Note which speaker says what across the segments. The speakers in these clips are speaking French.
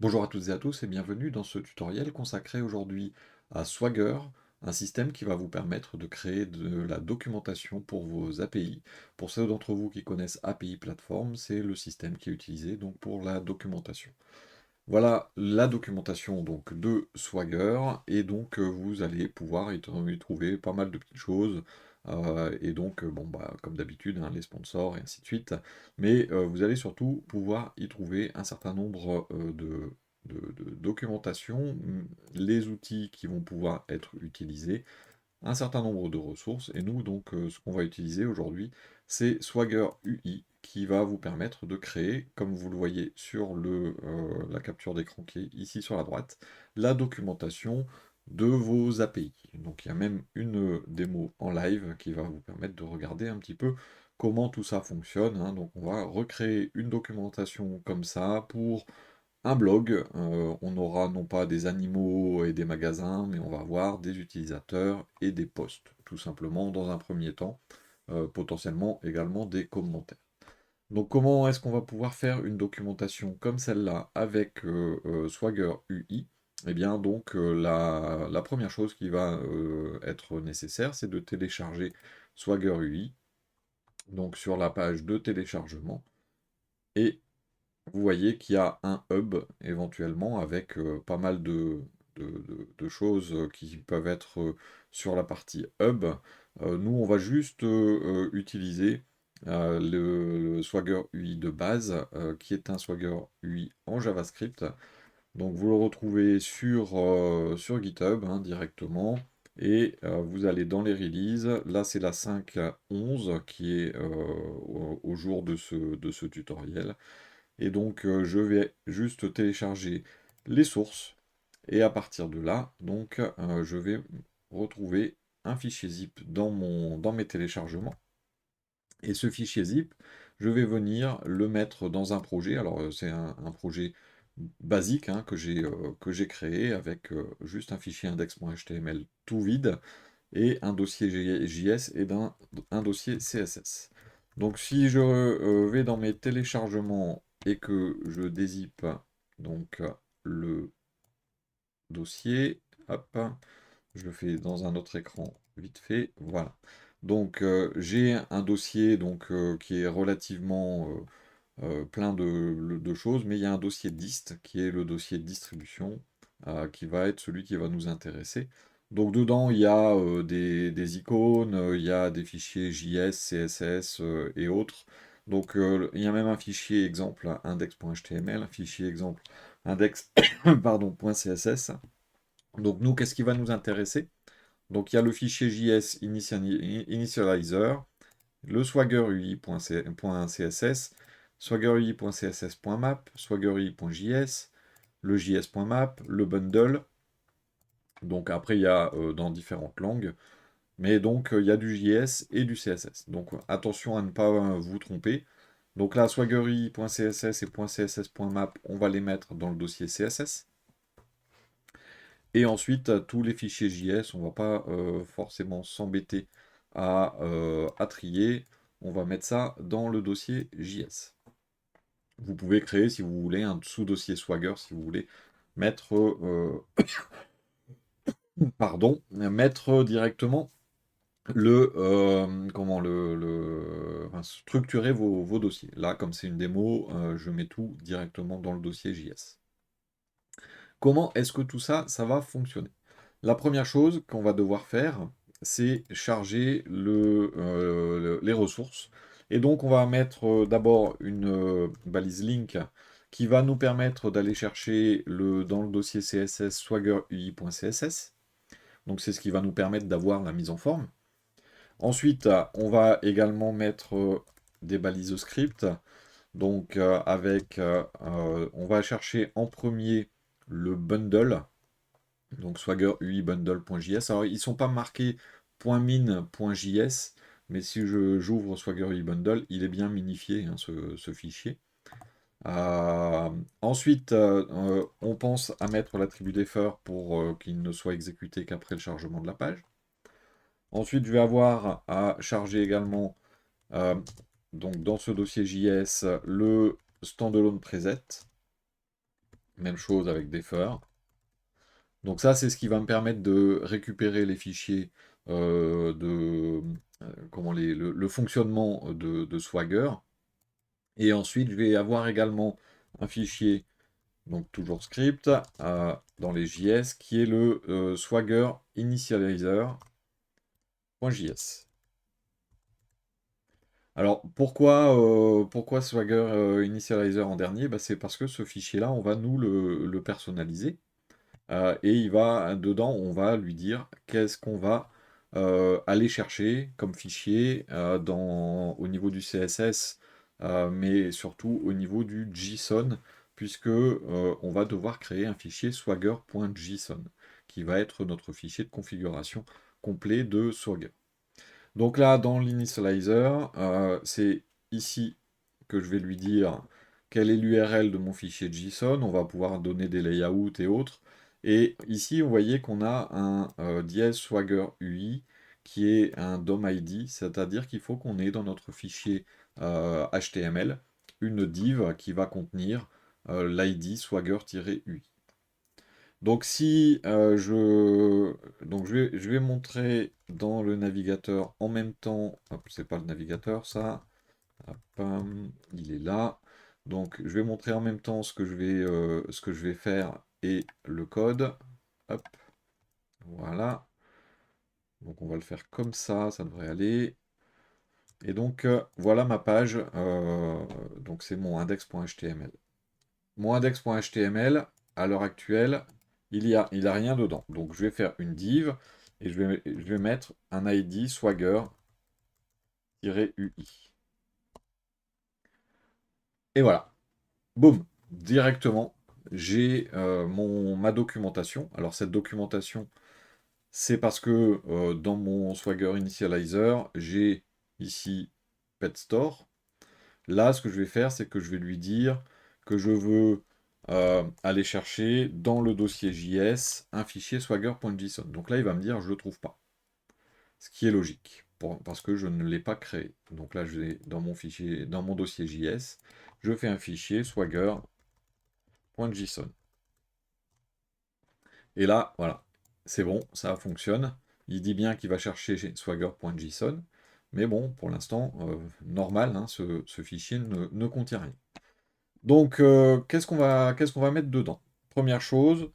Speaker 1: Bonjour à toutes et à tous et bienvenue dans ce tutoriel consacré aujourd'hui à Swagger, un système qui va vous permettre de créer de la documentation pour vos API. Pour ceux d'entre vous qui connaissent API Platform, c'est le système qui est utilisé donc pour la documentation. Voilà la documentation donc de Swagger et donc vous allez pouvoir y trouver pas mal de petites choses et donc bon bah comme d'habitude hein, les sponsors et ainsi de suite. Mais vous allez surtout pouvoir y trouver un certain nombre de documentation, les outils qui vont pouvoir être utilisés, un certain nombre de ressources. Et nous, donc, ce qu'on va utiliser aujourd'hui, c'est Swagger UI qui va vous permettre de créer, comme vous le voyez sur la capture d'écran qui est ici sur la droite, la documentation de vos API. Donc il y a même une démo en live qui va vous permettre de regarder un petit peu comment tout ça fonctionne, hein. Donc on va recréer une documentation comme ça pour un blog. On aura non pas des animaux et des magasins, mais on va avoir des utilisateurs et des posts, tout simplement dans un premier temps, potentiellement également des commentaires. Donc comment est-ce qu'on va pouvoir faire une documentation comme celle-là avec Swagger UI? Eh bien donc la première chose qui va être nécessaire, c'est de télécharger Swagger UI, donc sur la page de téléchargement, et vous voyez qu'il y a un hub éventuellement avec pas mal de choses qui peuvent être sur la partie hub. Nous, on va juste utiliser le Swagger UI de base, qui est un Swagger UI en JavaScript. Donc vous le retrouvez sur GitHub hein, directement. Et vous allez dans les releases. Là, c'est la 5.11 qui est au jour de ce tutoriel. Et donc, je vais juste télécharger les sources. Et à partir de là, donc, je vais retrouver un fichier zip dans mes téléchargements. Et ce fichier zip, je vais venir le mettre dans un projet. Alors, c'est un projet basique hein, que j'ai créé avec juste un fichier index.html tout vide et un dossier JS et un dossier CSS. Donc si je vais dans mes téléchargements et que je dézippe donc le dossier, hop, je le fais dans un autre écran vite fait, voilà. Donc j'ai un dossier donc, qui est relativement plein de choses, mais il y a un dossier dist qui est le dossier de distribution, qui va être celui qui va nous intéresser. Donc dedans, il y a des icônes, il y a des fichiers JS, CSS et autres. Donc il y a même un fichier exemple index.html, un fichier exemple index pardon, .css. Donc nous, qu'est-ce qui va nous intéresser? Donc il y a le fichier JS initializer, le Swagger UI.css, Swagger UI.css.map, Swagger UI.js, le js.map, le bundle. Donc après, il y a dans différentes langues. Mais donc, il y a du JS et du CSS. Donc attention à ne pas vous tromper. Donc là, Swagger UI.css et .css.map, on va les mettre dans le dossier CSS. Et ensuite, tous les fichiers JS, on ne va pas forcément s'embêter à trier. On va mettre ça dans le dossier JS. Vous pouvez créer, si vous voulez, un sous-dossier Swagger, si vous voulez, mettre, pardon, mettre directement enfin, structurer vos dossiers. Là, comme c'est une démo, je mets tout directement dans le dossier JS. Comment est-ce que tout ça, ça va fonctionner? La première chose qu'on va devoir faire, c'est charger les ressources. Et donc, on va mettre d'abord une balise link qui va nous permettre d'aller chercher dans le dossier CSS Swagger UI.css. Donc, c'est ce qui va nous permettre d'avoir la mise en forme. Ensuite, on va également mettre des balises script. Donc, on va chercher en premier le bundle. Donc Swagger UI bundle.js. Alors ils ne sont pas marqués .min.js, mais si j'ouvre Swagger UI bundle, il est bien minifié hein, ce fichier. Ensuite, on pense à mettre l'attribut defer pour qu'il ne soit exécuté qu'après le chargement de la page. Ensuite, je vais avoir à charger également euh, donc dans ce dossier JS le standalone preset. Même chose avec defer. Donc ça, c'est ce qui va me permettre de récupérer les fichiers comment le fonctionnement de Swagger. Et ensuite, je vais avoir également un fichier, donc toujours script, dans les JS, qui est le Swagger initializer.js. Alors, pourquoi Swagger Initializer en dernier? Bah, c'est parce que ce fichier-là, on va nous le personnaliser. Et dedans, on va lui dire qu'est-ce qu'on va aller chercher comme fichier au niveau du CSS, mais surtout au niveau du JSON, puisque on va devoir créer un fichier swagger.json, qui va être notre fichier de configuration complet de Swagger. Donc là, dans l'initializer, c'est ici que je vais lui dire quelle est l'URL de mon fichier JSON. On va pouvoir donner des layouts et autres. Et ici, vous voyez qu'on a un dièse Swagger UI qui est un DOM ID, c'est-à-dire qu'il faut qu'on ait dans notre fichier HTML une div qui va contenir l'ID Swagger-UI. Donc si je vais montrer dans le navigateur en même temps, hop, c'est pas le navigateur ça, hop, il est là. Donc je vais montrer en même temps ce que je vais faire et le code. Hop, voilà. Donc on va le faire comme ça devrait aller. Et donc voilà ma page. Donc c'est mon index.html. Mon index.html, à l'heure actuelle, il a rien dedans. Donc je vais faire une div et je vais mettre un ID swagger-ui. Et voilà, boum, directement, j'ai ma documentation. Alors cette documentation, c'est parce que dans mon Swagger Initializer, j'ai ici Pet Store. Là, ce que je vais faire, c'est que je vais lui dire que je veux aller chercher dans le dossier JS un fichier swagger.json. Donc là, il va me dire je ne le trouve pas. Ce qui est logique, parce que je ne l'ai pas créé. Donc là, je vais dans mon fichier, dans mon dossier JS, je fais un fichier swagger.json. Et là, voilà, c'est bon, ça fonctionne. Il dit bien qu'il va chercher swagger.json. Mais bon, pour l'instant, normal, hein, ce fichier ne contient rien. Donc, qu'est-ce qu'on va mettre dedans? Première chose,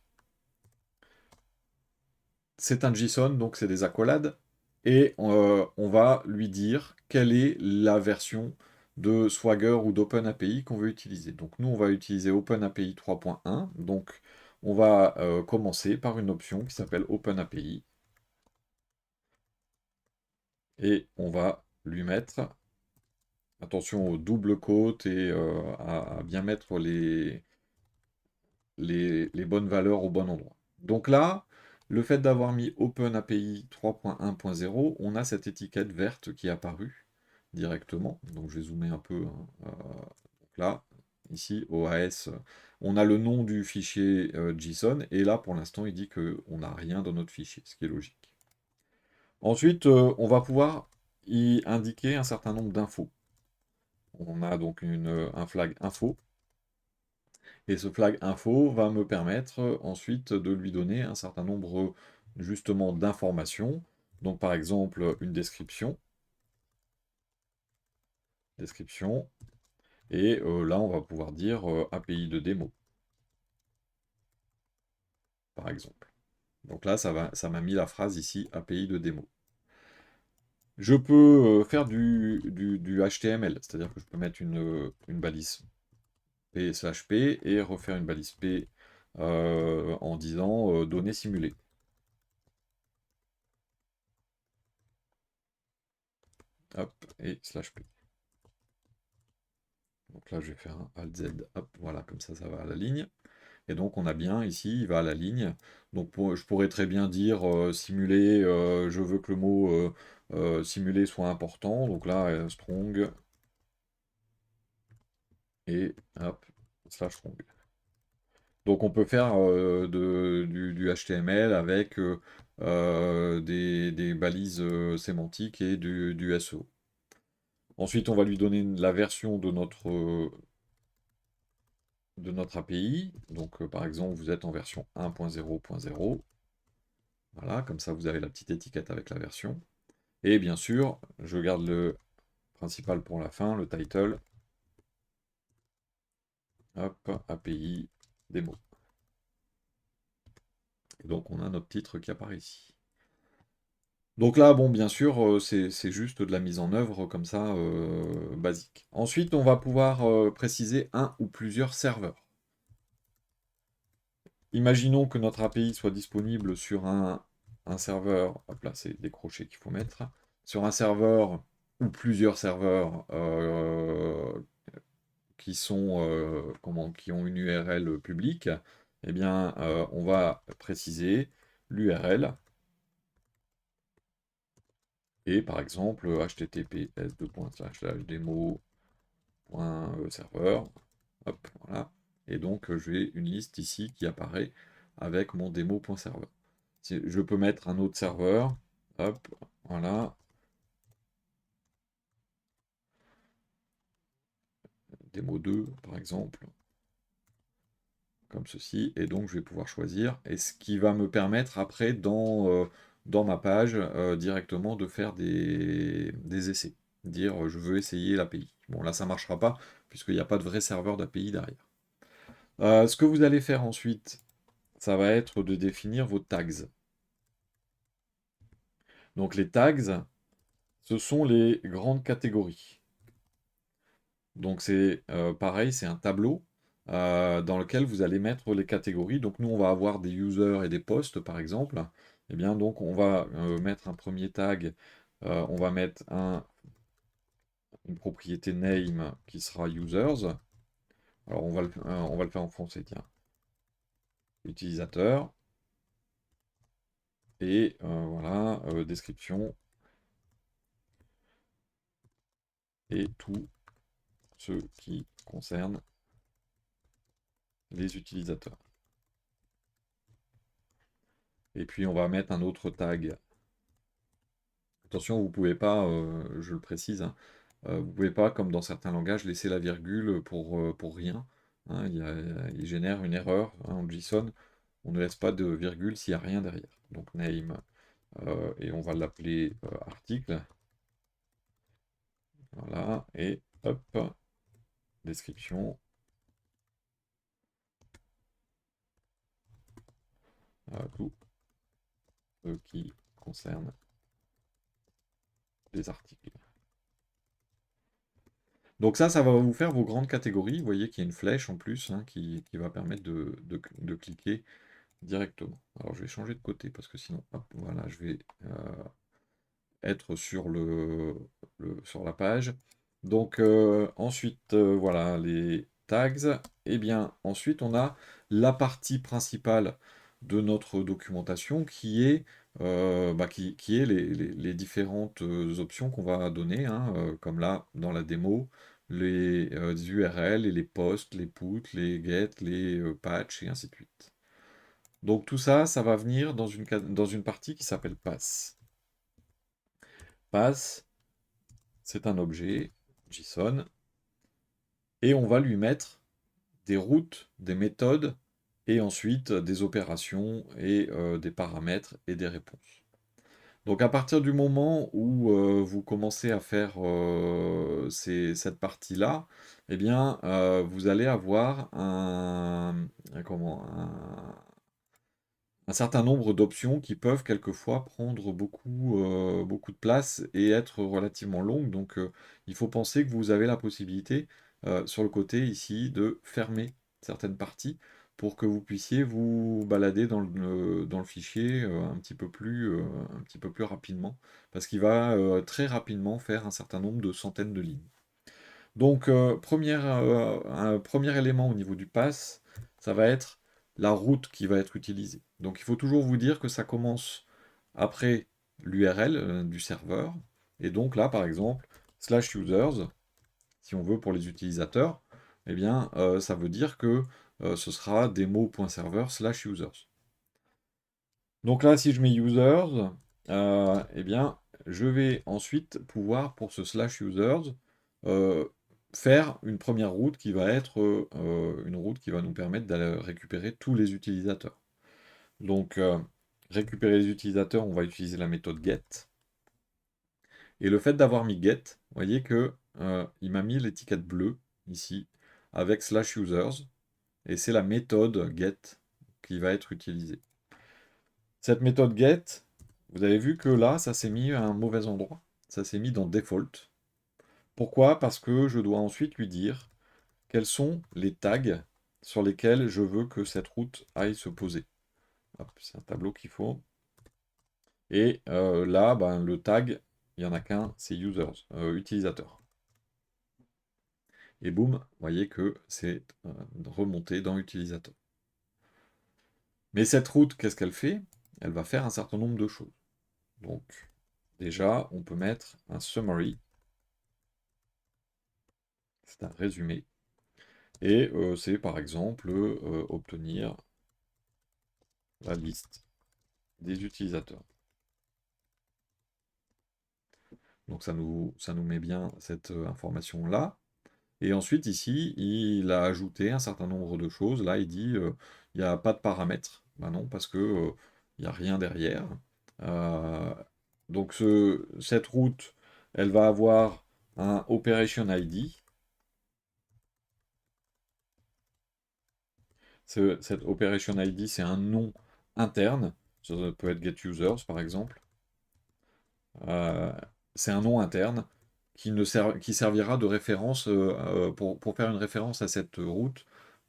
Speaker 1: c'est un JSON, donc c'est des accolades. Et on va lui dire quelle est la version de Swagger ou d'OpenAPI qu'on veut utiliser. Donc nous, on va utiliser OpenAPI 3.1. Donc on va commencer par une option qui s'appelle OpenAPI. Et on va lui mettre, attention au double quote et à bien mettre les bonnes valeurs au bon endroit. Donc là, le fait d'avoir mis OpenAPI 3.1.0, on a cette étiquette verte qui est apparue directement. Donc je vais zoomer un peu, hein. Donc là, ici, OAS, on a le nom du fichier JSON, et là, pour l'instant, il dit qu'on n'a rien dans notre fichier, ce qui est logique. Ensuite, on va pouvoir y indiquer un certain nombre d'infos. On a donc un flag info. Et ce flag info va me permettre ensuite de lui donner un certain nombre justement d'informations. Donc par exemple une description. Et là on va pouvoir dire API de démo, par exemple. Donc là ça m'a mis la phrase ici API de démo. Je peux faire du HTML, c'est-à-dire que je peux mettre une balise P/P et refaire une balise P en disant données simulées. Hop, et /P. Donc là, je vais faire un Alt Z, hop, voilà, comme ça va à la ligne. Et donc, on a bien ici, il va à la ligne. Donc, je pourrais très bien dire simuler, je veux que le mot simuler soit important. Donc là, strong et hop, /strong. Donc, on peut faire du HTML avec des balises sémantiques et du SEO. Ensuite, on va lui donner la version de notre de notre API. Donc, par exemple, vous êtes en version 1.0.0. Voilà, comme ça, vous avez la petite étiquette avec la version. Et bien sûr, je garde le principal pour la fin, le title. Hop, API, démo. Et donc, on a notre titre qui apparaît ici. Donc là, bon, bien sûr, c'est juste de la mise en œuvre comme ça, basique. Ensuite, on va pouvoir préciser un ou plusieurs serveurs. Imaginons que notre API soit disponible sur un serveur, hop là, c'est des crochets qu'il faut mettre, sur un serveur ou plusieurs serveurs qui ont une URL publique. Eh bien, on va préciser l'URL et par exemple https://demo.serveur. Hop, voilà. Et donc, j'ai une liste ici qui apparaît avec mon démo.serveur. Je peux mettre un autre serveur. Hop, voilà. Démo 2, par exemple. Comme ceci. Et donc, je vais pouvoir choisir. Et ce qui va me permettre après, dans ma page, directement de faire des essais. Dire, je veux essayer l'API. Bon, là, ça ne marchera pas, puisqu'il n'y a pas de vrai serveur d'API derrière. Ce que vous allez faire ensuite, ça va être de définir vos tags. Donc les tags, ce sont les grandes catégories. Donc c'est pareil, c'est un tableau dans lequel vous allez mettre les catégories. Donc nous, on va avoir des users et des posts, par exemple. Eh bien, donc on va mettre un premier tag. On va mettre une propriété name qui sera users. Alors on va le faire en français, tiens. Utilisateur. Et voilà, description. Et tout ce qui concerne les utilisateurs. Et puis on va mettre un autre tag. Attention, vous pouvez pas, je le précise, hein, vous pouvez pas, comme dans certains langages, laisser la virgule pour rien. Hein, il génère une erreur hein, en JSON. On ne laisse pas de virgule s'il n'y a rien derrière. Donc name, et on va l'appeler article. Voilà, et hop, description. Tout ce qui concerne les articles. Donc ça va vous faire vos grandes catégories. Vous voyez qu'il y a une flèche en plus hein, qui va permettre de cliquer directement. Alors je vais changer de côté parce que sinon, hop, voilà, je vais être sur sur la page. Donc ensuite, voilà, les tags. Et bien ensuite, on a la partie principale de notre documentation qui est, qui est les différentes options qu'on va donner, hein, comme là, dans la démo, les URL et les posts, les puts, les get, les patch et ainsi de suite. Donc tout ça, ça va venir dans une partie qui s'appelle pass. Pass, c'est un objet JSON, et on va lui mettre des routes, des méthodes, et ensuite des opérations et des paramètres et des réponses. Donc à partir du moment où vous commencez à faire cette partie-là, eh bien vous allez avoir un certain nombre d'options qui peuvent quelquefois prendre beaucoup de place et être relativement longues. Donc il faut penser que vous avez la possibilité sur le côté ici de fermer certaines parties pour que vous puissiez vous balader dans le fichier un petit peu plus rapidement, parce qu'il va très rapidement faire un certain nombre de centaines de lignes. Donc, un premier élément au niveau du pass, ça va être la route qui va être utilisée. Donc, il faut toujours vous dire que ça commence après l'URL du serveur. Et donc là, par exemple, /users, si on veut pour les utilisateurs, eh bien, ça veut dire que ce sera demo.server/users. Donc là, si je mets users, eh bien, je vais ensuite pouvoir, pour ce /users, faire une première route qui va être une route qui va nous permettre d'aller récupérer tous les utilisateurs. Donc, récupérer les utilisateurs, on va utiliser la méthode get. Et le fait d'avoir mis get, vous voyez que il m'a mis l'étiquette bleue ici avec /users et c'est la méthode get qui va être utilisée. Cette méthode get, vous avez vu que là, ça s'est mis à un mauvais endroit. Ça s'est mis dans default. Pourquoi? Parce que je dois ensuite lui dire quels sont les tags sur lesquels je veux que cette route aille se poser. Hop, c'est un tableau qu'il faut. Et là, ben, le tag, il n'y en a qu'un, c'est users, utilisateur. Et boum, vous voyez que c'est remonté dans utilisateur. Mais cette route, qu'est-ce qu'elle fait? Elle va faire un certain nombre de choses. Donc, déjà, on peut mettre un summary. C'est un résumé. Et c'est par exemple obtenir la liste des utilisateurs. Donc ça nous met bien cette information-là. Et ensuite, ici, il a ajouté un certain nombre de choses. Là, il dit il n'y a pas de paramètres. Ben non, parce que il n'y a rien derrière. Euh, donc cette route, elle va avoir un Operation ID. Cette Operation ID, c'est un nom interne. Ça peut être getUsers, par exemple. Euh, c'est un nom interne qui servira de référence pour faire une référence à cette route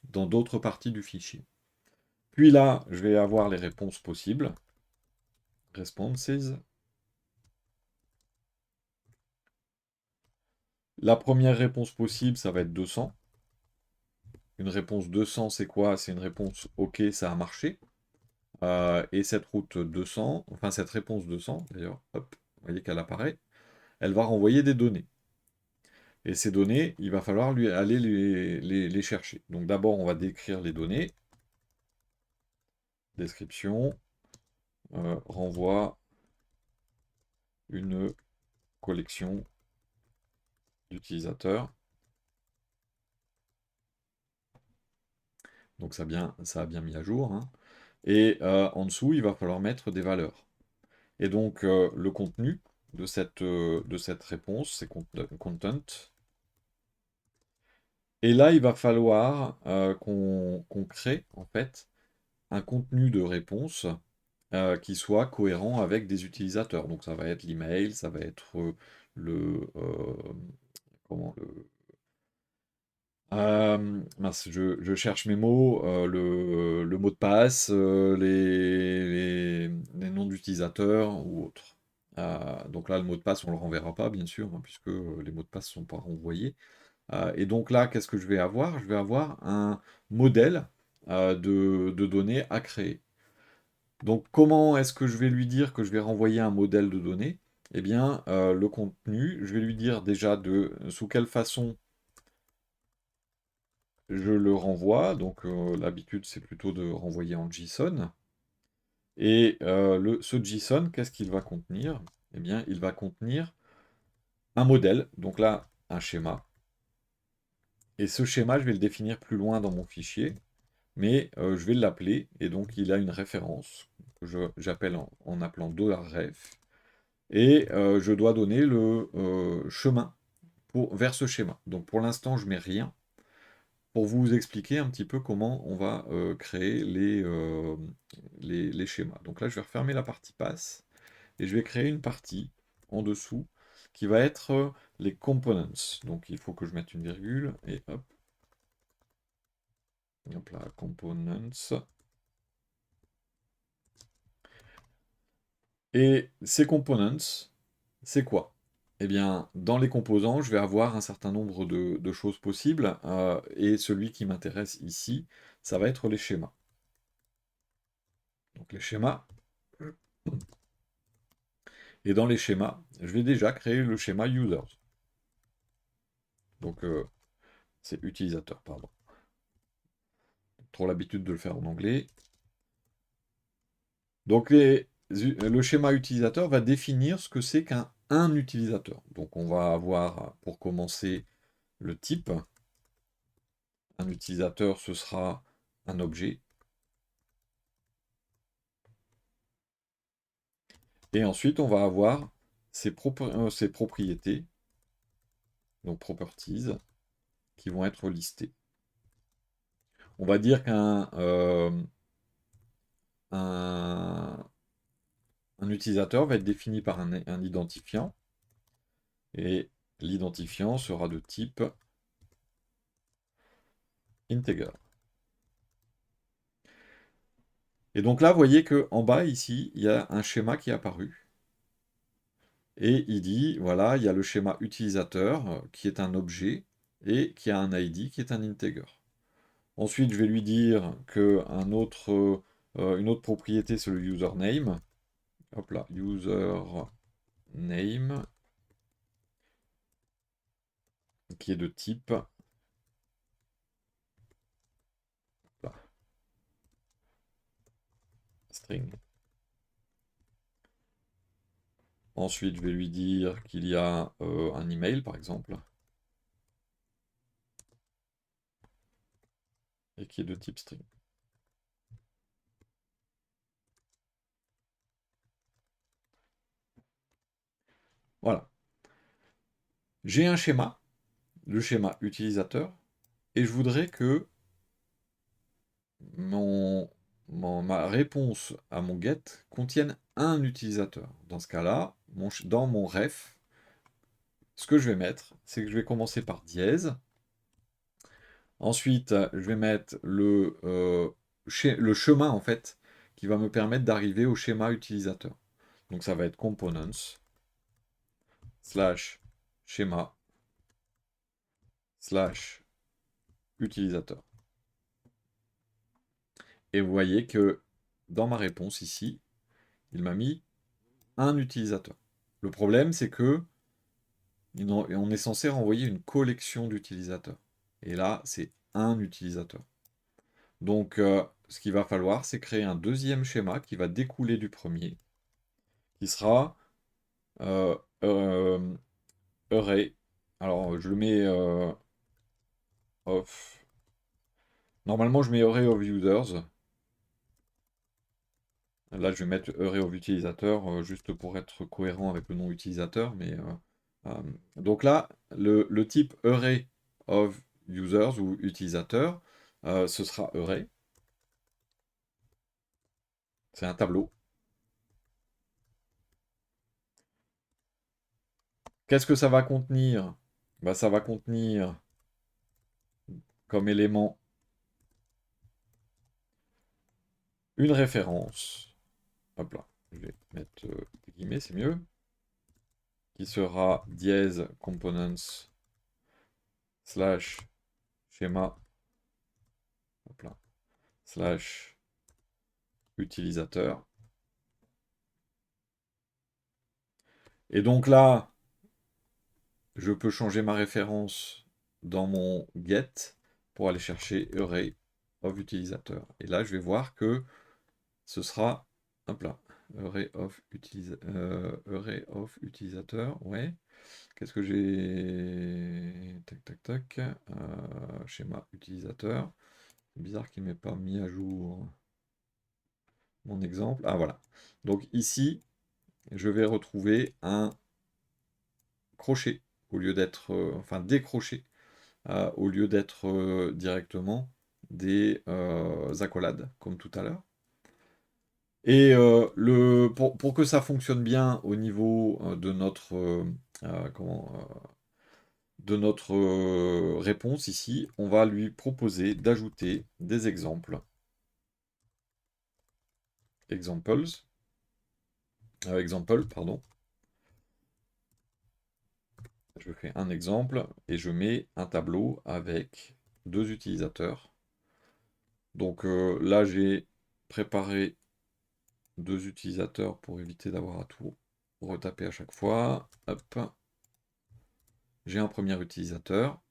Speaker 1: dans d'autres parties du fichier. Puis là, je vais avoir les réponses possibles. Responses. La première réponse possible, ça va être 200. Une réponse 200, c'est quoi? C'est une réponse OK, ça a marché. Et cette route 200, enfin cette réponse 200, d'ailleurs, hop, vous voyez qu'elle apparaît, elle va renvoyer des données. Et ces données, il va falloir lui aller les chercher. Donc d'abord, on va décrire les données. Description, renvoie une collection d'utilisateurs. Donc ça a bien mis à jour, hein. Et en dessous, il va falloir mettre des valeurs. Et donc le contenu de cette réponse, c'est content. Et là, il va falloir qu'on crée en fait un contenu de réponse qui soit cohérent avec des utilisateurs. Donc ça va être l'email, ça va être le, comment, mince, je cherche mes mots, le mot de passe, les noms d'utilisateurs ou autres. Donc là, le mot de passe, on le renverra pas, bien sûr, hein, puisque les mots de passe ne sont pas renvoyés. Et donc là, qu'est-ce que je vais avoir? Je vais avoir un modèle de données à créer. Donc comment est-ce que je vais lui dire que je vais renvoyer un modèle de données? Eh bien, le contenu, je vais lui dire déjà sous quelle façon je le renvoie. Donc l'habitude, c'est plutôt de renvoyer en JSON. Et ce JSON, qu'est-ce qu'il va contenir? Eh bien, il va contenir un modèle, donc là, un schéma. Et ce schéma, je vais le définir plus loin dans mon fichier, mais je vais l'appeler, et donc il a une référence que j'appelle en appelant $ref. Et je dois donner le chemin vers ce schéma. Donc pour l'instant, je mets rien pour vous expliquer un petit peu comment on va créer les schémas. Donc là, je vais refermer la partie passe et je vais créer une partie en dessous qui va être les components. Donc il faut que je mette une virgule et hop. Hop là, components. Et ces components, c'est quoi? Eh bien, dans les composants, je vais avoir un certain nombre de choses possibles, et celui qui m'intéresse ici, ça va être les schémas. Donc les schémas, et dans les schémas, je vais déjà créer le schéma users. Donc c'est utilisateur, pardon. Trop l'habitude de le faire en anglais. Donc le schéma utilisateur va définir ce que c'est qu'un utilisateur. Donc on va avoir, pour commencer, le type. Un utilisateur, ce sera un objet. Et ensuite, on va avoir ses propriétés, donc properties, qui vont être listées. On va dire un utilisateur va être défini par un identifiant, et l'identifiant sera de type integer. Et donc là, vous voyez qu'en bas, ici, il y a un schéma qui est apparu. Et il dit, voilà, il y a le schéma utilisateur qui est un objet et qui a un ID qui est un integer. Ensuite, je vais lui dire que une autre propriété, c'est le username. Hop là, username, qui est de type là, string. Ensuite, je vais lui dire qu'il y a un email, par exemple, et qui est de type string. Voilà. J'ai un schéma, le schéma utilisateur, et je voudrais que ma réponse à mon get contienne un utilisateur. Dans ce cas-là, dans mon ref, ce que je vais mettre, c'est que je vais commencer par dièse. Ensuite, je vais mettre le chemin, en fait, qui va me permettre d'arriver au schéma utilisateur. Donc ça va être components, slash schéma, slash utilisateur. Et vous voyez que dans ma réponse ici, il m'a mis un utilisateur. Le problème, c'est que on est censé renvoyer une collection d'utilisateurs. Et là, c'est un utilisateur. Donc, ce qu'il va falloir, c'est créer un deuxième schéma qui va découler du premier, qui sera euh, euh, array. Alors, je le mets of. Normalement, je mets array of users. Là, je vais mettre array of utilisateurs juste pour être cohérent avec le nom utilisateur. Donc là, le type array of users ou utilisateurs, ce sera array. C'est un tableau. Qu'est-ce que ça va contenir? Bah, ça va contenir comme élément une référence. Hop là, je vais mettre des guillemets, c'est mieux. Qui sera dièse components slash schéma. Hop là, slash utilisateur. Et donc là, je peux changer ma référence dans mon get pour aller chercher array of utilisateur. Et là, je vais voir que ce sera, hop là, array of utilisateur, ouais. Qu'est-ce que j'ai? Tac, tac, tac. Schéma utilisateur. C'est bizarre qu'il ne m'ait pas mis à jour mon exemple. Ah, voilà. Donc ici, je vais retrouver un crochet au lieu d'être, enfin décroché, au lieu d'être directement des accolades, comme tout à l'heure. Et pour que ça fonctionne bien au niveau de notre réponse ici, on va lui proposer d'ajouter des exemples. Example, pardon. Je fais un exemple et je mets un tableau avec deux utilisateurs. Donc là, j'ai préparé deux utilisateurs pour éviter d'avoir à tout retaper à chaque fois. Hop. J'ai un premier utilisateur.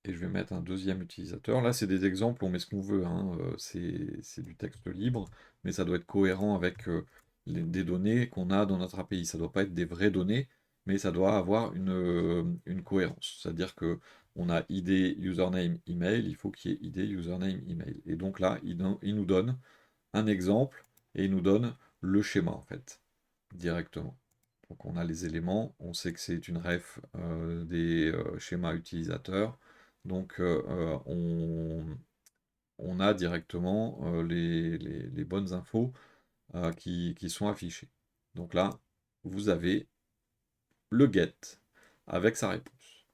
Speaker 1: Et je vais mettre un deuxième utilisateur. Là, c'est des exemples, on met ce qu'on veut, hein, c'est du texte libre, mais ça doit être cohérent avec des données qu'on a dans notre API. Ça ne doit pas être des vraies données, mais ça doit avoir une cohérence. C'est-à-dire que on a ID, username, email, il faut qu'il y ait ID, username, email. Et donc là, il nous donne un exemple et il nous donne le schéma en fait, directement. Donc on a les éléments, on sait que c'est une ref des schémas utilisateurs. Donc on a directement les bonnes infos qui sont affichées. Donc là, vous avez le get avec sa réponse.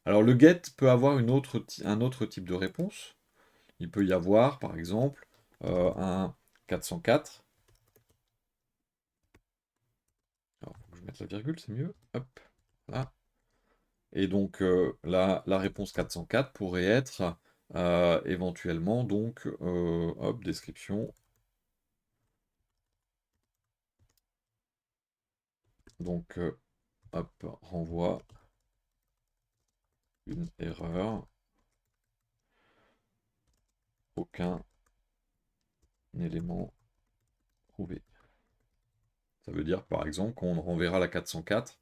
Speaker 1: Alors le get peut avoir un autre type de réponse. Il peut y avoir, par exemple, un 404. Alors, faut que je mette la virgule, c'est mieux. Hop, là. Et donc la réponse 404 pourrait être éventuellement donc hop, description. Donc hop, renvoie une erreur, aucun élément trouvé. Ça veut dire par exemple qu'on renverra la 404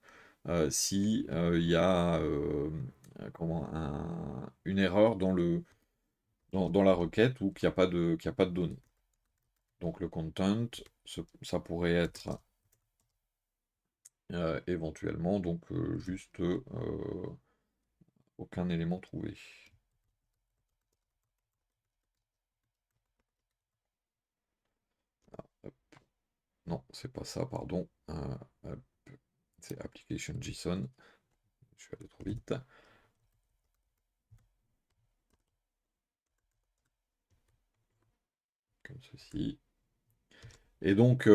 Speaker 1: si il y a une erreur dans la requête ou qu'il n'y a pas de données. Donc le content, ça pourrait être éventuellement donc juste aucun élément trouvé. Ah, hop. Non, c'est pas ça, pardon. Hop. C'est application JSON. Je suis allé trop vite. Comme ceci. Et donc,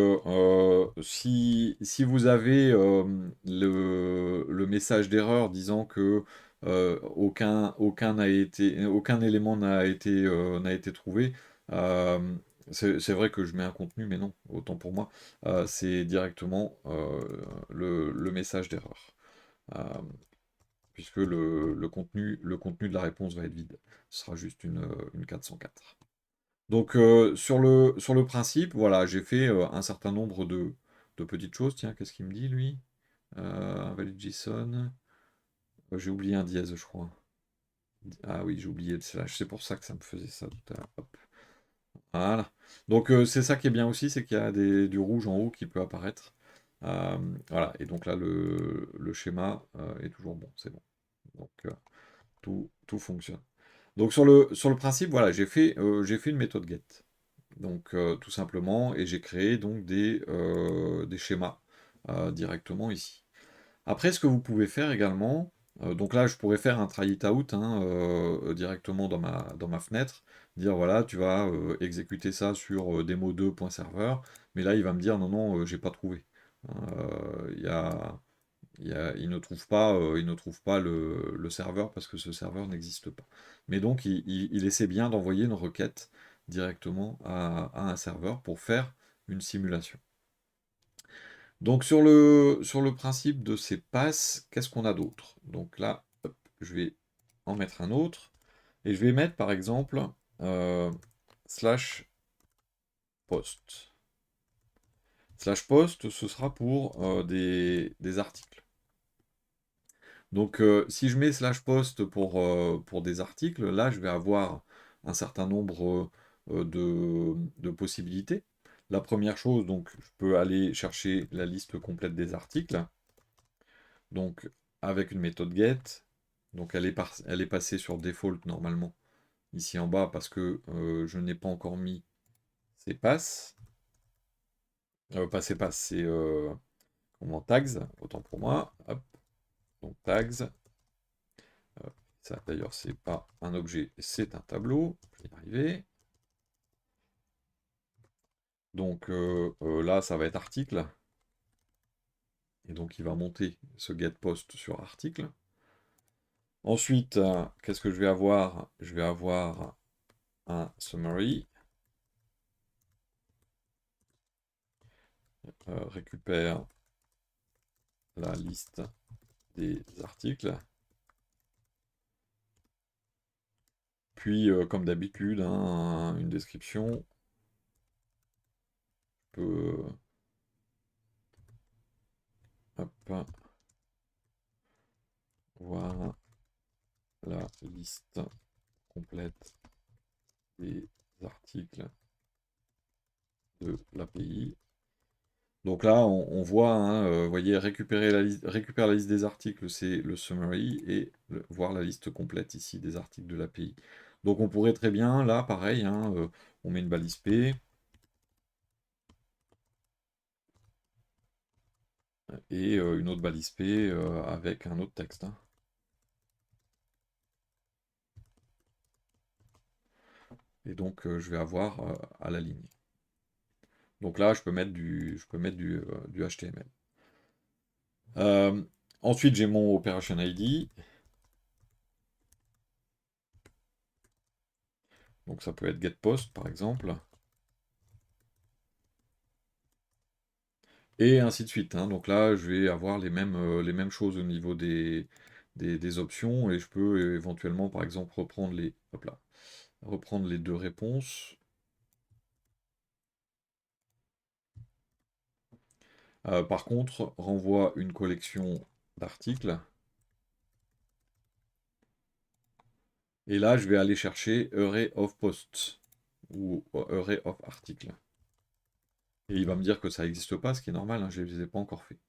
Speaker 1: si vous avez le message d'erreur disant que aucun élément n'a été trouvé, euh, c'est vrai que je mets un contenu, mais non, autant pour moi, c'est directement le message d'erreur. Euh, puisque le contenu de la réponse va être vide. Ce sera juste une 404. Donc sur le principe, voilà, j'ai fait un certain nombre de petites choses. Tiens, qu'est-ce qu'il me dit lui? Invalid JSON. J'ai oublié un dièse, je crois. Ah oui, j'ai oublié le slash. C'est pour ça que ça me faisait ça tout à l'heure. Hop. Voilà. Donc c'est ça qui est bien aussi, c'est qu'il y a du rouge en haut qui peut apparaître. Euh, voilà. Et donc là, le schéma est toujours bon. C'est bon. Donc tout fonctionne. Donc sur le principe, voilà, j'ai fait une méthode get. Donc tout simplement, et j'ai créé donc des schémas directement ici. Après, ce que vous pouvez faire également, donc là je pourrais faire un try it out hein, directement dans ma fenêtre, dire voilà, tu vas exécuter ça sur demo2.server, mais là il va me dire non, non, j'ai pas trouvé. Il ne trouve pas le serveur parce que ce serveur n'existe pas. Mais donc, il essaie bien d'envoyer une requête directement à un serveur pour faire une simulation. Donc, sur le principe de ces passes, qu'est-ce qu'on a d'autre? Donc là, hop, je vais en mettre un autre. Et je vais mettre, par exemple, slash post. Slash post, ce sera pour des articles. Donc, si je mets slash post pour des articles, là, je vais avoir un certain nombre de possibilités. La première chose, donc, je peux aller chercher la liste complète des articles. Donc, avec une méthode get. Donc, elle est passée sur default normalement, ici en bas, parce que je n'ai pas encore mis ces passes. Pas ces passes, c'est tags, autant pour moi. Hop, donc tags. Ça, d'ailleurs, c'est pas un objet, c'est un tableau. Je vais y arriver. Donc là, ça va être article. Et donc, il va monter ce get post sur article. Ensuite, qu'est-ce que je vais avoir? Je vais avoir un summary. Récupère la liste des articles. Puis, comme d'habitude, hein, une description. Je peux hop, voir la liste complète des articles de l'API. Donc là, on voit, hein, vous voyez, récupérer la liste des articles, c'est le summary, et voir la liste complète ici des articles de l'API. Donc on pourrait très bien, là, pareil, hein, on met une balise P, et une autre balise P avec un autre texte, hein. Et donc je vais avoir à la ligne. Donc là, je peux mettre du HTML. Euh, Ensuite, j'ai mon Operation ID. Donc ça peut être getPost par exemple. Et ainsi de suite, hein. Donc là, je vais avoir les mêmes choses au niveau des options. Et je peux éventuellement, par exemple, hop là, reprendre les deux réponses. Par contre, renvoie une collection d'articles. Et là, je vais aller chercher array of posts ou array of articles. Et il va me dire que ça n'existe pas, ce qui est normal, hein, je ne les ai pas encore fait.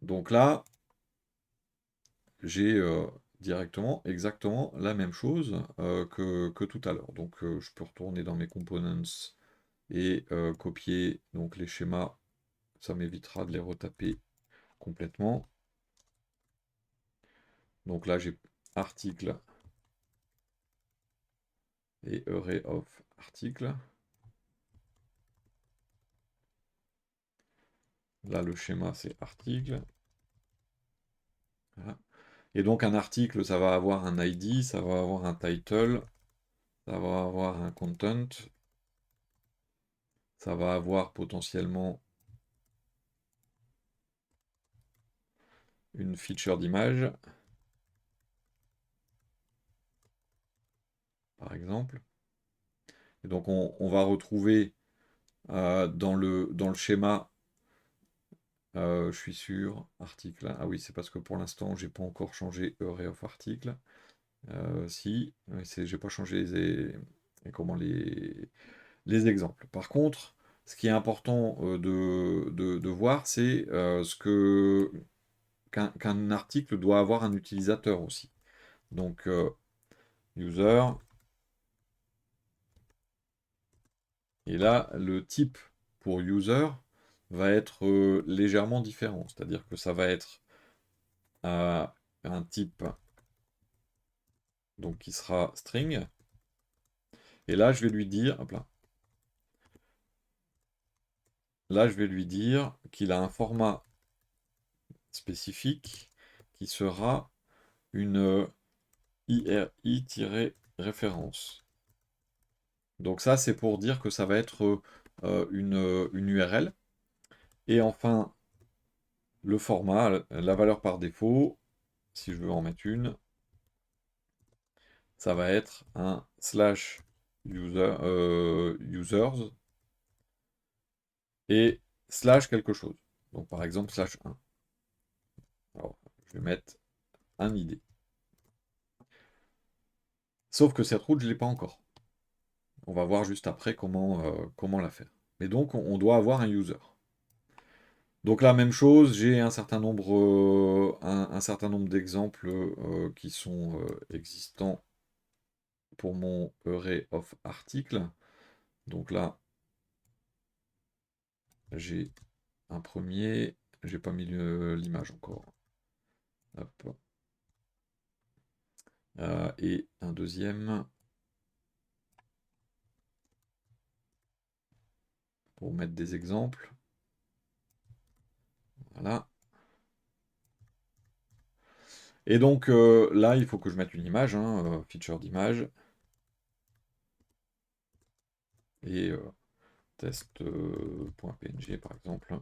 Speaker 1: Donc là, j'ai directement exactement la même chose que tout à l'heure. Donc je peux retourner dans mes components et copier donc les schémas. Ça m'évitera de les retaper complètement. Donc là, j'ai article et array of article. Là, le schéma, c'est article. Voilà. Et donc un article, ça va avoir un ID, ça va avoir un title, ça va avoir un content, ça va avoir potentiellement une feature d'image, par exemple. Et donc on va retrouver dans le schéma, je suis sûr, article. Ah oui, c'est parce que pour l'instant, j'ai pas encore changé array of article. Si, oui, j'ai pas changé les exemples. Par contre, ce qui est important de voir, c'est qu'un article doit avoir un utilisateur aussi. Donc, user, et là, le type pour user va être légèrement différent. C'est-à-dire que ça va être un type donc, qui sera string. Et là, je vais lui dire, hop là, je vais lui dire qu'il a un format spécifique qui sera une IRI-référence. Donc ça, c'est pour dire que ça va être une URL. Et enfin, le format, la valeur par défaut, si je veux en mettre une, ça va être un slash users et slash quelque chose. Donc par exemple slash 1. Alors, je vais mettre un ID. Sauf que cette route, je ne l'ai pas encore. On va voir juste après comment la faire. Mais donc, on doit avoir un user. Donc la même chose, j'ai un certain nombre d'exemples qui sont existants pour mon array of articles. Donc là, j'ai un premier, j'ai pas mis l'image encore. Hop. Et un deuxième pour mettre des exemples. Voilà. Et donc là, il faut que je mette une image, hein, feature d'image. Et test.png par exemple.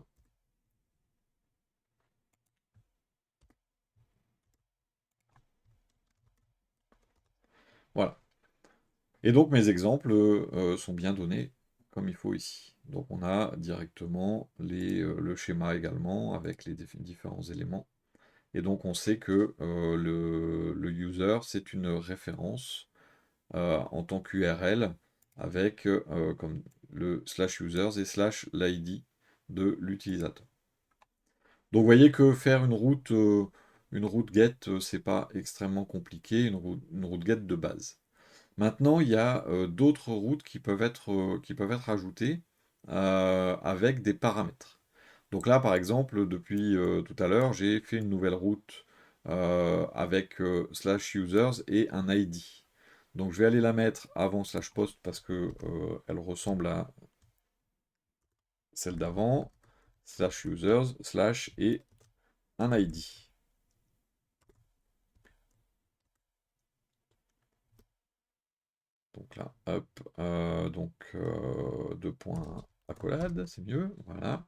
Speaker 1: Voilà. Et donc mes exemples sont bien donnés comme il faut ici. Donc on a directement le schéma également avec les différents éléments. Et donc on sait que le user, c'est une référence en tant qu'URL avec comme le /users et /l'id de l'utilisateur. Donc vous voyez que faire une route get, c'est pas extrêmement compliqué, une route get de base. Maintenant, il y a d'autres routes qui peuvent être ajoutées avec des paramètres. Donc là, par exemple, depuis tout à l'heure, j'ai fait une nouvelle route avec /users et un ID. Donc je vais aller la mettre avant /post parce que elle ressemble à celle d'avant, /users, et un ID. Donc là, hop, deux points accolade, c'est mieux, voilà.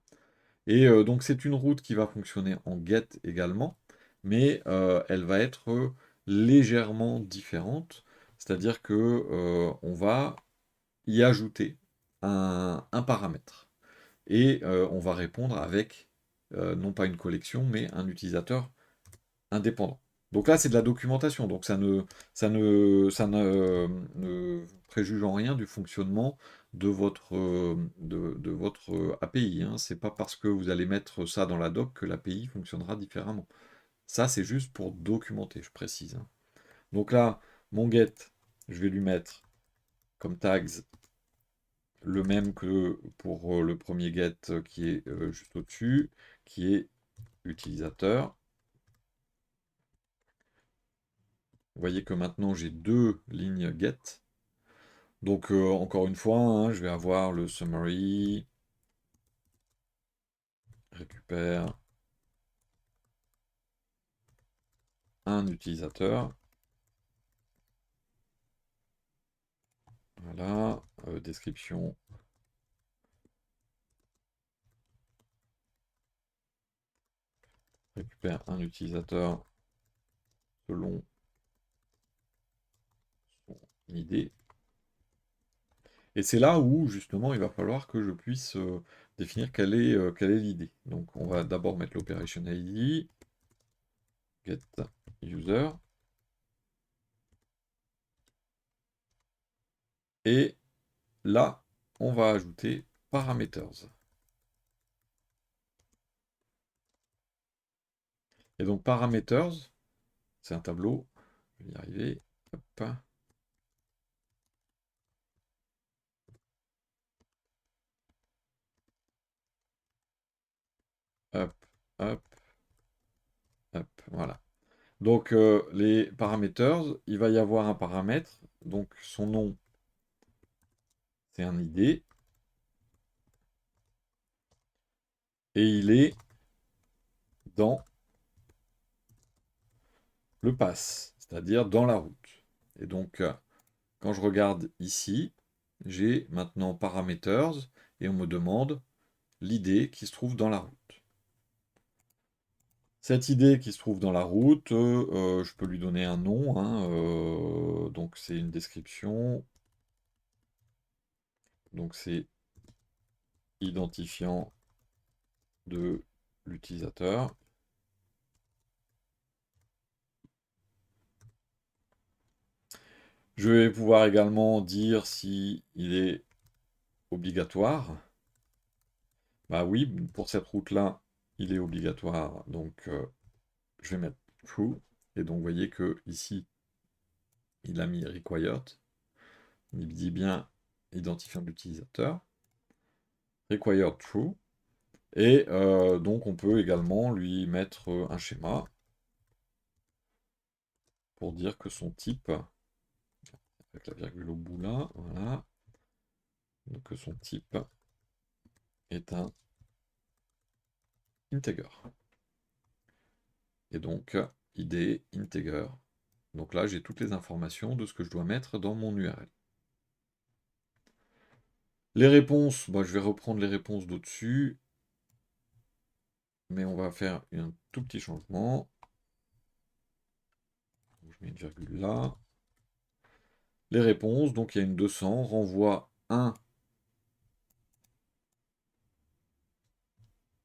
Speaker 1: Et donc c'est une route qui va fonctionner en get également, mais elle va être légèrement différente, c'est-à-dire que on va y ajouter un paramètre. Et on va répondre avec non pas une collection, mais un utilisateur indépendant. Donc là, c'est de la documentation, donc ça ne préjuge en rien du fonctionnement de votre API. Hein. C'est pas parce que vous allez mettre ça dans la doc que l'API fonctionnera différemment. Ça, c'est juste pour documenter, je précise. Hein. Donc là, mon get, je vais lui mettre comme tags le même que pour le premier get qui est juste au-dessus, qui est utilisateur. Vous voyez que maintenant j'ai deux lignes get. Donc encore une fois, hein, je vais avoir le summary, récupère un utilisateur. Voilà, description. Récupère un utilisateur selon son idée. Et c'est là où justement il va falloir que je puisse définir quelle est l'idée. Donc on va d'abord mettre l'operation ID, get user, et là on va ajouter parameters. Et donc parameters, c'est un tableau, je vais y arriver, hop. Hop, hop, hop, voilà. Donc les parameters, il va y avoir un paramètre, donc son nom, c'est un ID, et il est dans le pass, c'est-à-dire dans la route. Et donc quand je regarde ici, j'ai maintenant parameters, et on me demande l'idée qui se trouve dans la route. Cette idée qui se trouve dans la route, je peux lui donner un nom, hein, donc c'est une description, donc c'est identifiant de l'utilisateur. Je vais pouvoir également dire si il est obligatoire. Bah oui, pour cette route-là, il est obligatoire, donc je vais mettre true. Et donc vous voyez que ici, il a mis required. Il dit bien identifiant de l'utilisateur. Required true. Et donc on peut également lui mettre un schéma pour dire que son type, avec la virgule au bout là, voilà, donc que son type est un integer. Et donc id integer. Donc là j'ai toutes les informations de ce que je dois mettre dans mon URL. Les réponses, bah, je vais reprendre les réponses d'au-dessus, mais on va faire un tout petit changement. Je mets une virgule là. Les réponses, donc il y a une 200, renvoie un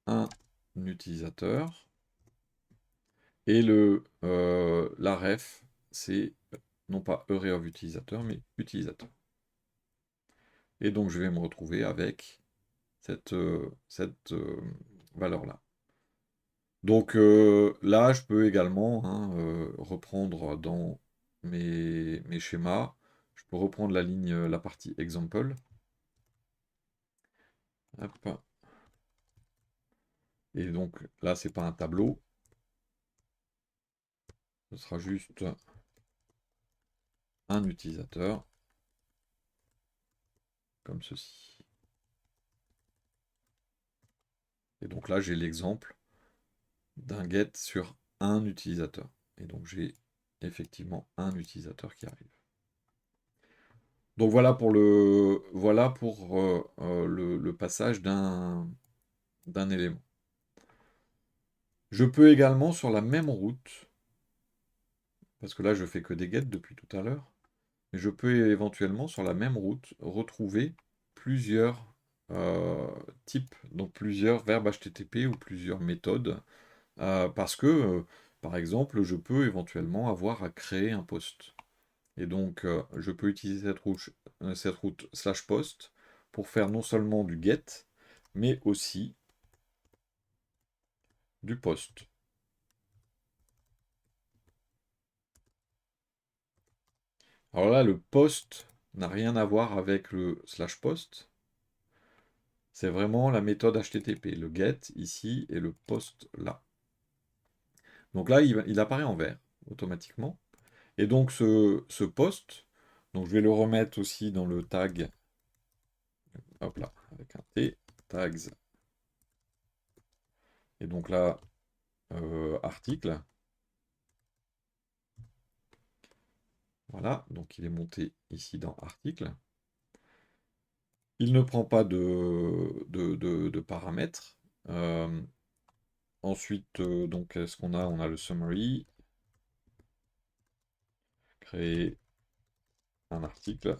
Speaker 1: un utilisateur. Et la ref, c'est non pas array of utilisateur, mais utilisateur. Et donc je vais me retrouver avec cette valeur-là. Donc là, je peux également hein, reprendre dans mes schémas, je peux reprendre la ligne, la partie example. Hop. Et donc là, c'est pas un tableau, ce sera juste un utilisateur, comme ceci. Et donc là, j'ai l'exemple d'un get sur un utilisateur. Et donc j'ai effectivement un utilisateur qui arrive. Donc voilà pour le passage d'un élément. Je peux également sur la même route, parce que là je fais que des gets depuis tout à l'heure, mais je peux éventuellement sur la même route retrouver plusieurs types, donc plusieurs verbes HTTP ou plusieurs méthodes, parce que par exemple je peux éventuellement avoir à créer un post. Et donc je peux utiliser cette route slash post pour faire non seulement du get, mais aussi du post. Alors là, le post n'a rien à voir avec le slash post. C'est vraiment la méthode HTTP. Le get ici et le post là. Donc là, il apparaît en vert automatiquement. Et donc ce post, donc je vais le remettre aussi dans le tag, hop là, avec un T, tags. Et donc là, article. Voilà, donc il est monté ici dans article. Il ne prend pas de paramètres. Ensuite, donc, qu'est-ce qu'on a? On a le summary. Créer un article.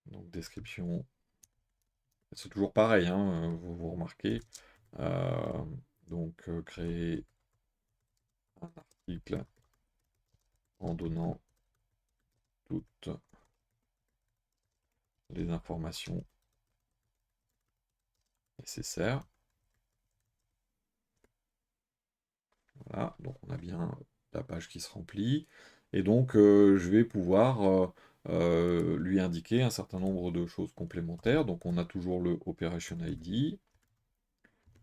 Speaker 1: Donc, description. C'est toujours pareil, hein, vous remarquez. Euh, donc, créer un article en donnant toutes les informations nécessaires. Voilà, donc on a bien la page qui se remplit. Et donc, je vais pouvoir lui indiquer un certain nombre de choses complémentaires. Donc, on a toujours le Operation ID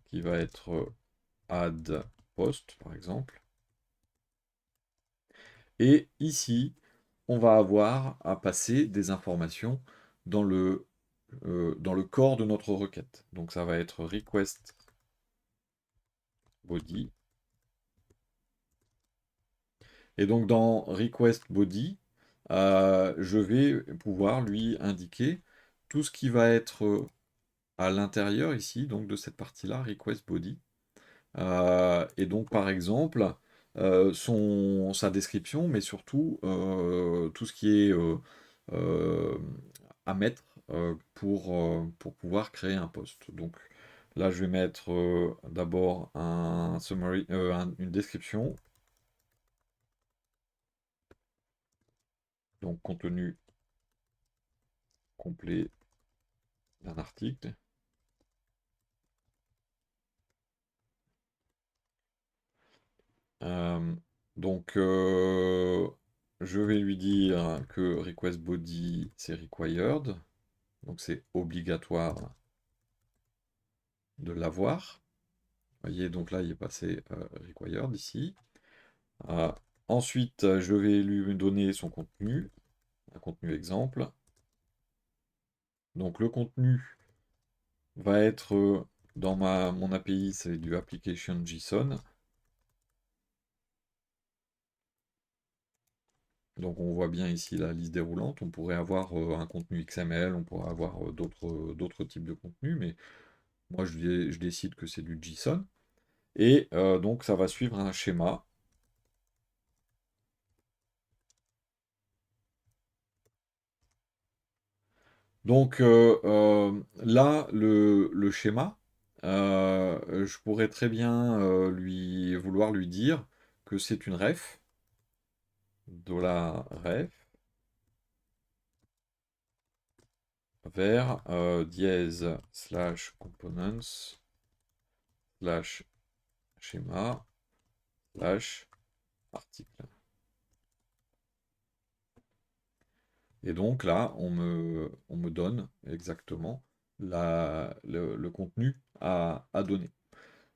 Speaker 1: qui va être add post, par exemple. Et ici, on va avoir à passer des informations dans le corps de notre requête. Donc, ça va être request body. Et donc dans request body, je vais pouvoir lui indiquer tout ce qui va être à l'intérieur ici, donc de cette partie-là, request body. Et donc par exemple, sa description, mais surtout tout ce qui est euh, à mettre pour pouvoir créer un post. Donc là, je vais mettre d'abord un summary, une description. Donc contenu complet d'un article. Euh, donc je vais lui dire que request body c'est required, donc c'est obligatoire de l'avoir. Vous voyez, donc là il est passé required ici. Ensuite, je vais lui donner son contenu, un contenu exemple. Donc le contenu va être dans mon API, c'est du application JSON. Donc on voit bien ici la liste déroulante. On pourrait avoir un contenu XML, on pourrait avoir d'autres types de contenus, mais moi je décide que c'est du JSON. Et donc ça va suivre un schéma. Donc là, le schéma, je pourrais très bien vouloir lui dire que c'est une ref, $ref, vers dièse slash components slash schéma slash article. Et donc là, on me donne exactement le contenu à donner.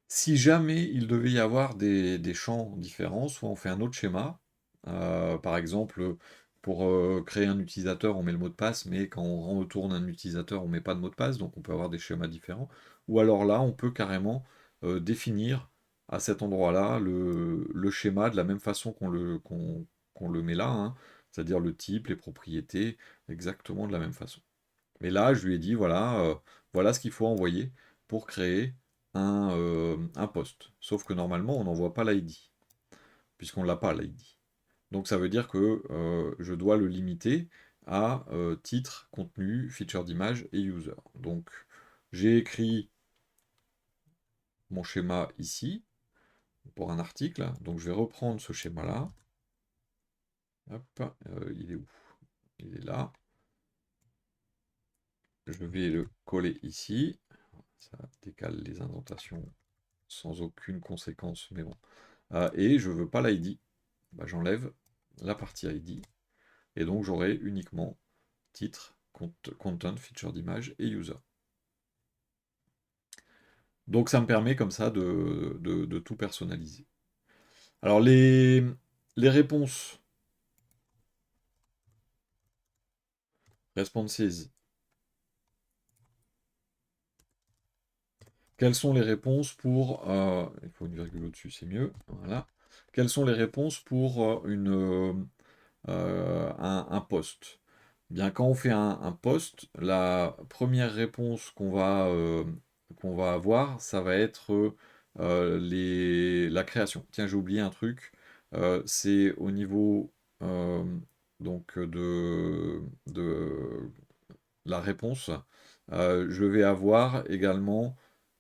Speaker 1: Si jamais il devait y avoir des champs différents, soit on fait un autre schéma, par exemple, pour créer un utilisateur, on met le mot de passe, mais quand on retourne un utilisateur, on met pas de mot de passe, donc on peut avoir des schémas différents. Ou alors là, on peut carrément définir à cet endroit-là le schéma de la même façon qu'on le met là, hein, c'est-à-dire le type, les propriétés, exactement de la même façon. Mais là, je lui ai dit, voilà, voilà ce qu'il faut envoyer pour créer un post. Sauf que normalement, on n'envoie pas l'ID, puisqu'on ne l'a pas l'ID. Donc ça veut dire que je dois le limiter à titre, contenu, feature d'image et user. Donc j'ai écrit mon schéma ici pour un article. Donc je vais reprendre ce schéma-là. Hop, il est où? Il est là. Je vais le coller ici. Ça décale les indentations sans aucune conséquence, mais bon. Et je veux pas l'ID. Bah, j'enlève la partie ID. Et donc j'aurai uniquement titre, content, feature d'image et user. Donc ça me permet comme ça de tout personnaliser. Alors les réponses, responses, quelles sont les réponses pour... il faut une virgule au-dessus, c'est mieux. Voilà. Quelles sont les réponses pour un post? Bien, quand on fait un post, la première réponse qu'on va avoir, ça va être la création. Tiens, j'ai oublié un truc. C'est au niveau donc de la réponse. Je vais avoir également,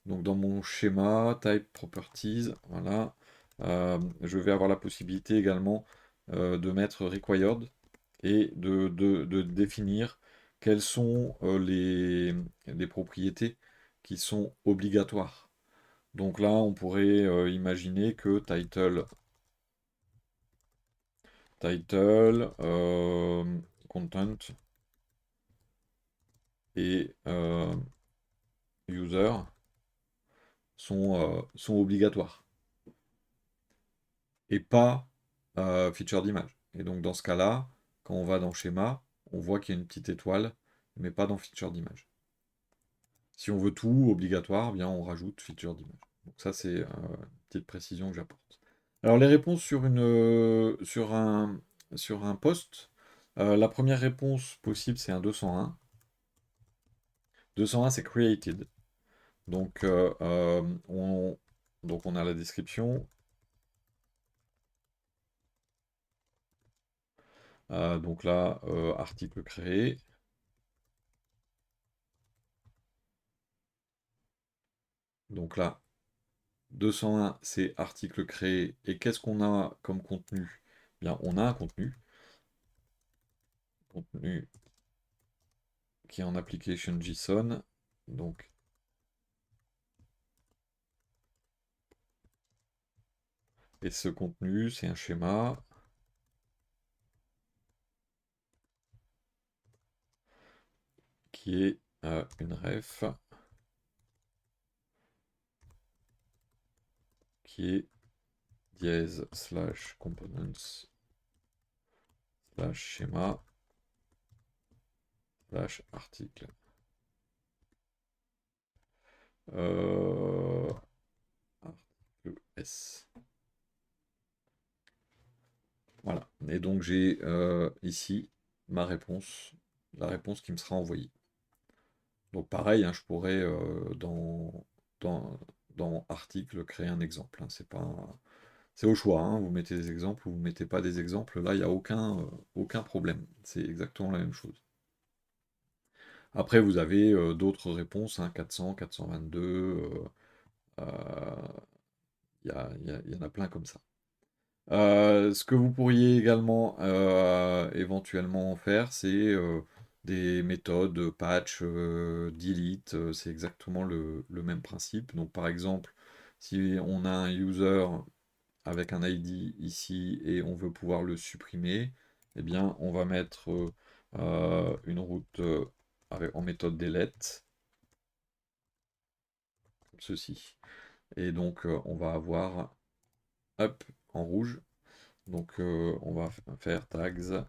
Speaker 1: donc dans mon schéma, type properties, voilà, je vais avoir la possibilité également de mettre required et de définir quelles sont les propriétés qui sont obligatoires. Donc là, on pourrait imaginer que title, content et user sont obligatoires et pas feature d'image. Et donc dans ce cas-là, quand on va dans schéma, on voit qu'il y a une petite étoile, mais pas dans feature d'image. Si on veut tout obligatoire, eh bien on rajoute feature d'image. Donc ça c'est une petite précision que j'apporte. Alors les réponses sur un post, la première réponse possible c'est un 201. 201 c'est created. Donc, donc on a la description. Donc là, article créé. Donc là, 201, c'est article créé. Et qu'est-ce qu'on a comme contenu? Bien, on a un contenu qui est en application JSON. Donc, et ce contenu, c'est un schéma qui est une ref qui est dièse slash components slash schéma slash article. Article S. Voilà. Et donc j'ai ici ma réponse, la réponse qui me sera envoyée. Donc pareil, hein, je pourrais dans, dans article créer un exemple, hein. C'est pas c'est au choix, hein. Vous mettez des exemples ou vous mettez pas des exemples. Là, il n'y a aucun problème. C'est exactement la même chose. Après, vous avez d'autres réponses, hein, 400, 422, il y en a plein comme ça. Ce que vous pourriez également éventuellement faire, c'est des méthodes patch, delete, c'est exactement le même principe. Donc par exemple, si on a un user avec un ID ici et on veut pouvoir le supprimer, eh bien on va mettre une route en méthode delete, comme ceci. Et donc on va avoir, hop, en rouge. Donc on va faire tags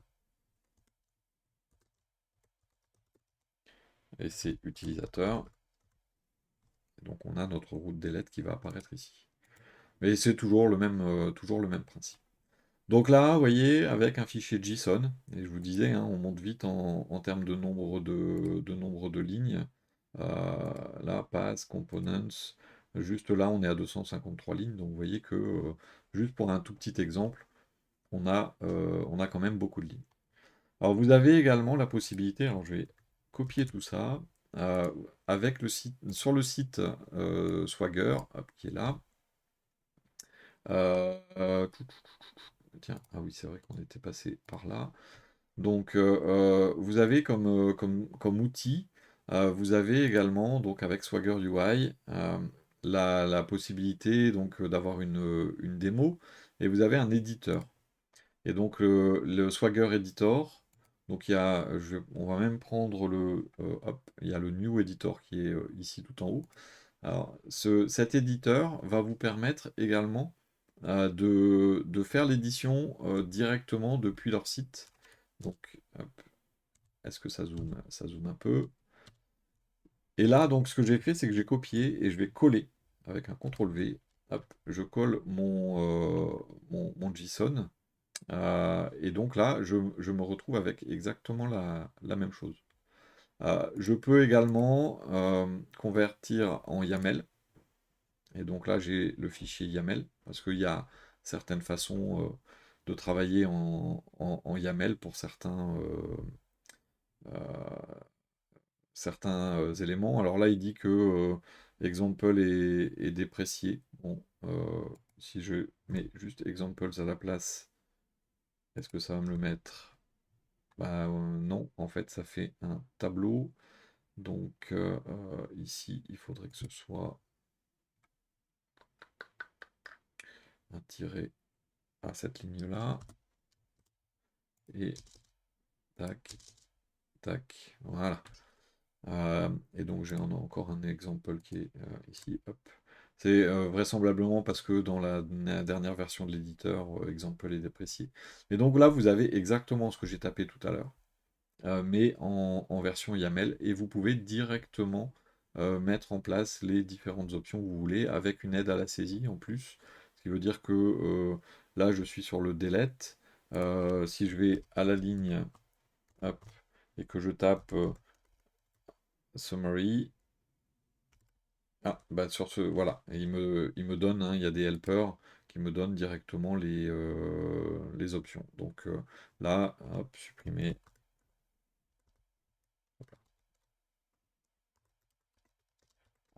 Speaker 1: et c'est utilisateur. Et donc on a notre route delete qui va apparaître ici. Mais c'est toujours le même principe. Donc là, vous voyez, avec un fichier JSON, et je vous disais, hein, on monte vite en termes de nombre de lignes. Là, pass, components, juste là, on est à 253 lignes, donc vous voyez que, juste pour un tout petit exemple, on a quand même beaucoup de lignes. Alors vous avez également la possibilité, alors je vais copier tout ça, euh, avec le site, sur le site Swagger, hop, qui est là. Tiens, ah oui, c'est vrai qu'on était passé par là. Donc vous avez comme outil, vous avez également, donc avec Swagger UI, la possibilité donc d'avoir une démo, et vous avez un éditeur. Et donc le Swagger Editor, donc on va même prendre hop, il y a le New Editor qui est ici tout en haut. Alors cet éditeur va vous permettre également de faire l'édition directement depuis leur site. Donc hop, est-ce que ça zoome? Ça zoome un peu. Et là, donc ce que j'ai fait, c'est que j'ai copié et je vais coller avec un CTRL V. Hop, je colle mon JSON. Et donc là, je me retrouve avec exactement la même chose. Je peux également convertir en YAML. Et donc là, j'ai le fichier YAML, parce qu'il y a certaines façons de travailler en YAML pour euh, certains éléments. Alors là, il dit que example est déprécié. Bon, si je mets juste examples à la place, est-ce que ça va me le mettre? Bah non, en fait ça fait un tableau. Donc ici, il faudrait que ce soit un tiret à cette ligne-là. Et tac, tac, voilà. Et donc j'ai encore un exemple qui est ici. Hop. C'est vraisemblablement parce que dans la dernière version de l'éditeur, example est déprécié. Et donc là, vous avez exactement ce que j'ai tapé tout à l'heure. Mais en version YAML, et vous pouvez directement mettre en place les différentes options que vous voulez, avec une aide à la saisie en plus, ce qui veut dire que là je suis sur le delete. Si je vais à la ligne, hop, et que je tape summary, ah bah voilà, et il me donne, hein, il y a des helpers qui me donnent directement les options. Donc là, hop, supprimer.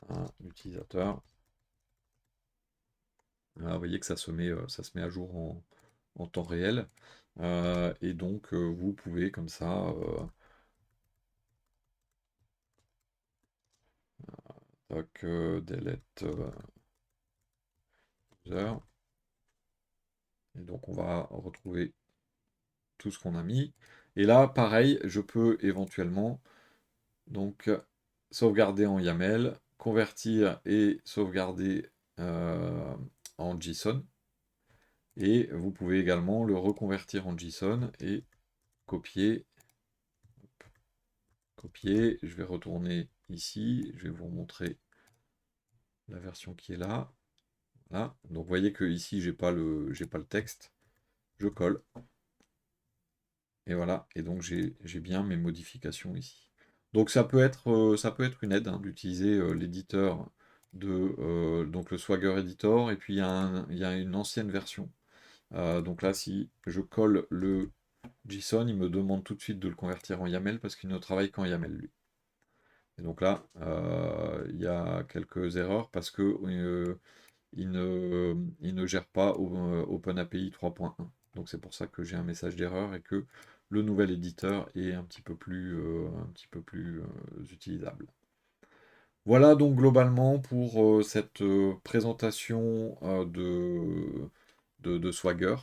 Speaker 1: Un utilisateur. Là, vous voyez que ça se met à jour en temps réel. Et donc, vous pouvez comme ça, delete user. Et donc, on va retrouver tout ce qu'on a mis. Et là, pareil, je peux éventuellement donc sauvegarder en YAML, convertir et sauvegarder en JSON. Et vous pouvez également le reconvertir en JSON et copier. Copier, je vais retourner ici, je vais vous montrer la version qui est là. Là. Donc vous voyez que ici j'ai pas le texte. Je colle. Et voilà. Et donc j'ai bien mes modifications ici. Donc ça peut être une aide, hein, d'utiliser l'éditeur donc le Swagger Editor. Et puis il y a une ancienne version. Donc là, si je colle le JSON, il me demande tout de suite de le convertir en YAML parce qu'il ne travaille qu'en YAML lui. Et donc là, il y a quelques erreurs parce que il ne gère pas OpenAPI 3.1. Donc c'est pour ça que j'ai un message d'erreur et que le nouvel éditeur est un petit peu plus utilisable. Voilà donc globalement pour cette présentation de Swagger.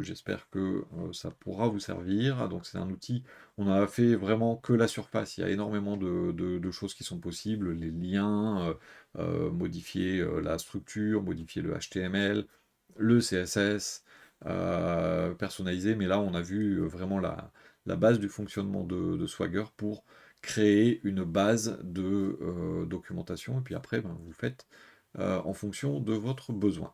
Speaker 1: J'espère que ça pourra vous servir. Ah, donc c'est un outil, on a fait vraiment que la surface. Il y a énormément de choses qui sont possibles, les liens, modifier la structure, modifier le HTML, le CSS, personnaliser. Mais là, on a vu vraiment la base du fonctionnement de Swagger pour créer une base de documentation. Et puis après, ben, vous faites en fonction de votre besoin.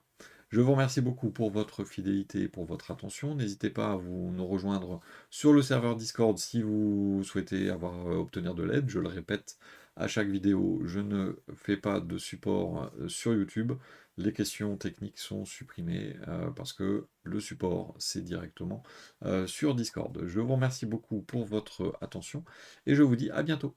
Speaker 1: Je vous remercie beaucoup pour votre fidélité et pour votre attention. N'hésitez pas à nous rejoindre sur le serveur Discord si vous souhaitez obtenir de l'aide. Je le répète à chaque vidéo, je ne fais pas de support sur YouTube. Les questions techniques sont supprimées parce que le support, c'est directement sur Discord. Je vous remercie beaucoup pour votre attention et je vous dis à bientôt.